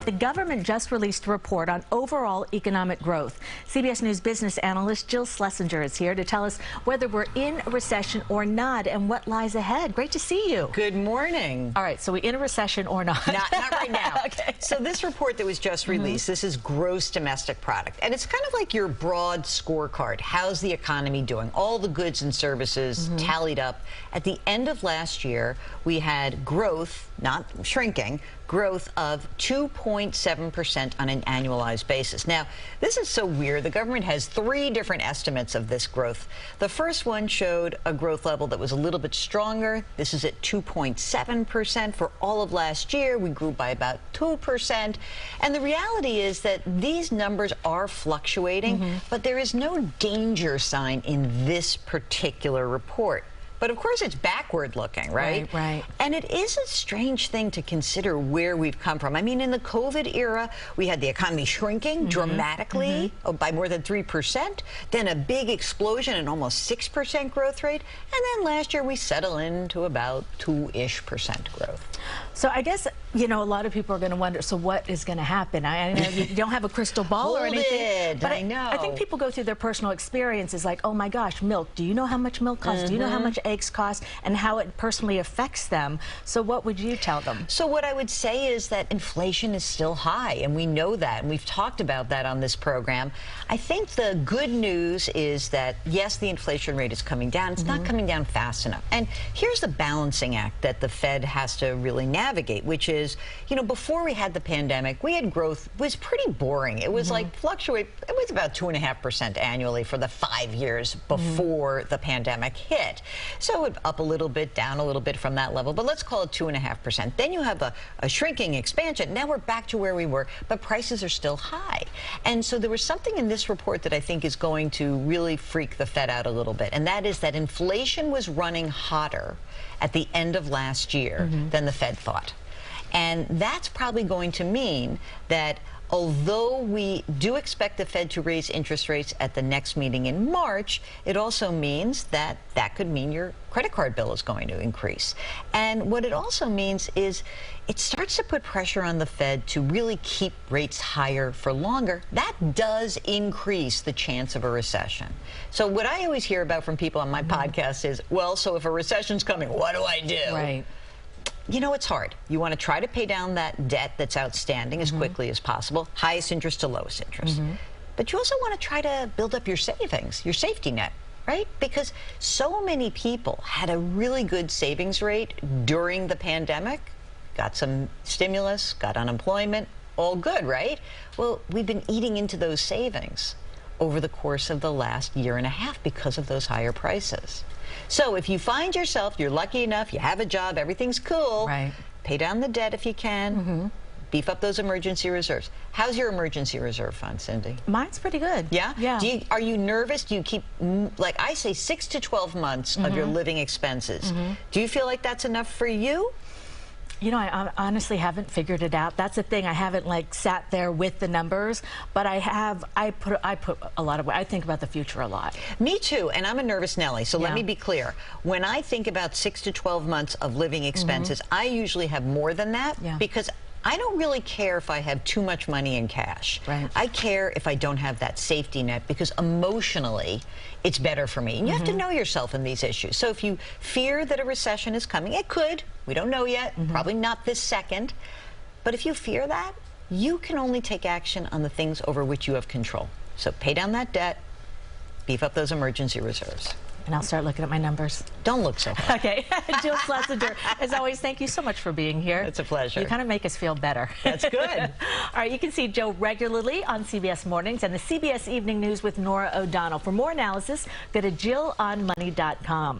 The government just released a report on overall economic growth. CBS News business analyst Jill Schlesinger is here to tell us whether we're in a recession or not and what lies ahead. Great to see you. Good morning. All right, so we in a recession or not? Not right now. Okay. So this report that was just released, this is gross domestic product. And it's kind of like your broad scorecard. How's the economy doing? All the goods and services tallied up. At the end of last year, we had growth, not shrinking, growth of 2.7% on an annualized basis. Now, this is so weird. The government has three different estimates of this growth. The first one showed a growth level that was a little bit stronger. This is at 2.7%. For all of last year, we grew by about 2%. And the reality is that these numbers are fluctuating, but there is no danger sign in this particular report. But of course, it's backward looking, right? Right. And it is a strange thing to consider where we've come from. I mean, in the COVID era, we had the economy shrinking dramatically by more than 3%, then a big explosion and almost 6% growth rate. And then last year, we settle into about 2-ish% growth. So I guess, you know, a lot of people are going to wonder, so what is going to happen? I know you don't have a crystal ball or anything. But I know. I think people go through their personal experiences like, oh my gosh, milk. Do you know how much milk costs? Do you know how much eggs cost and how it personally affects them? So what would you tell them? So what I would say is that inflation is still high, and we know that, and we've talked about that on this program. I think the good news is that, yes, the inflation rate is coming down. It's not coming down fast enough. And here's the balancing act that the Fed has to really navigate, which is, you know, before we had the pandemic, we had growth was pretty boring. It was like fluctuate. It was about 2.5% annually for the 5 years before the pandemic hit. So it up a little bit, down a little bit from that level, but let's call it 2.5%. Then you have a shrinking expansion. Now we're back to where we were, but prices are still high. And so there was something in this report that I think is going to really freak the Fed out a little bit, and that is that inflation was running hotter at the end of last year than the Fed thought. And that's probably going to mean that although we do expect the Fed to raise interest rates at the next meeting in March, it also means that that could mean your credit card bill is going to increase. And what it also means is it starts to put pressure on the Fed to really keep rates higher for longer. That does increase the chance of a recession. So what I always hear about from people on my podcast is, well, so if a recession's coming, what do I do? Right. You know, it's hard. You want to try to pay down that debt that's outstanding as quickly as possible, highest interest to lowest interest. But you also want to try to build up your savings, your safety net, right? Because so many people had a really good savings rate during the pandemic, got some stimulus, got unemployment, all good, right? Well, we've been eating into those savings over the course of the last year and a half because of those higher prices. So if you find yourself, you're lucky enough, you have a job, everything's cool, right, pay down the debt if you can, beef up those emergency reserves. How's your emergency reserve fund, Cindy? Mine's pretty good. Yeah? Yeah. Are you nervous? Do you keep, like I say, 6 to 12 months of your living expenses? Do you feel like that's enough for you? You know, I honestly haven't figured it out. That's the thing. I haven't like sat there with the numbers, but I put a lot of, I think about the future a lot. Me too, and I'm a nervous Nelly, so let me be clear. When I think about 6 to 12 months of living expenses, I usually have more than that because I don't really care if I have too much money in cash. Right. I care if I don't have that safety net because emotionally it's better for me. And you have to know yourself in these issues. So if you fear that a recession is coming, it could. We don't know yet. Probably not this second. But if you fear that, you can only take action on the things over which you have control. So pay down that debt, beef up those emergency reserves. And I'll start looking at my numbers. Don't look so hard. Okay. Jill Schlesinger, as always, thank you so much for being here. It's a pleasure. You kind of make us feel better. That's good. All right, you can see Joe regularly on CBS Mornings and the CBS Evening News with Norah O'Donnell. For more analysis, go to JillOnMoney.com.